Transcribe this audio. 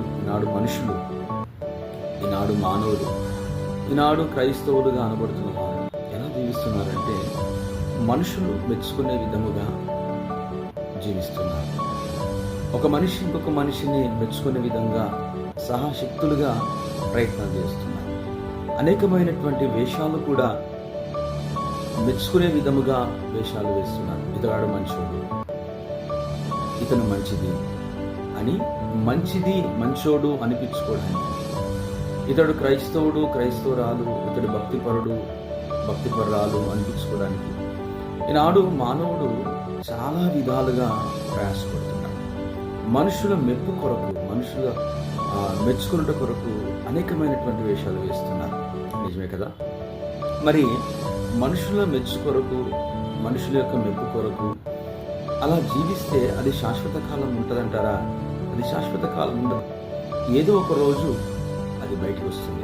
ఈనాడు మనుషులు, ఈనాడు మానవులు, ఈనాడు క్రైస్తవులుగా అనబడుతున్న వారు ఎలా జీవిస్తున్నారంటే మనుషులు మెచ్చుకునే విధముగా జీవిస్తున్నారు. ఒక మనిషి ఇంకొక మనిషిని మెచ్చుకునే విధంగా సహాశక్తులుగా ప్రయత్నం చేస్తున్నారు. అనేకమైనటువంటి వేషాలు కూడా మెచ్చుకునే విధముగా వేషాలు వేస్తున్నారు. ఇతడు మంచోడు, ఇతను మంచిది అని మంచిది మంచోడు అనిపించుకోవడానికి, ఇతడు క్రైస్తవుడు క్రైస్తవురాలు, ఇతడు భక్తిపరుడు భక్తిపరురాలు అనిపించుకోవడానికి ఈనాడు మానవుడు చాలా విధాలుగా ప్రయాసపడుతున్నాడు. మనుషుల మెప్పు కొరకు, మనుషుల మెచ్చుకున్నట కొరకు అనేకమైనటువంటి వేషాలు వేస్తున్నారు. నిజమే కదా? మరి మనుషుల మెచ్చు కొరకు, మనుషుల యొక్క మెప్పు కొరకు అలా జీవిస్తే అది శాశ్వత కాలం ఉంటుందంటారా? అది శాశ్వత కాలం ఉండదు. ఏదో ఒక రోజు అది బయటకు వస్తుంది.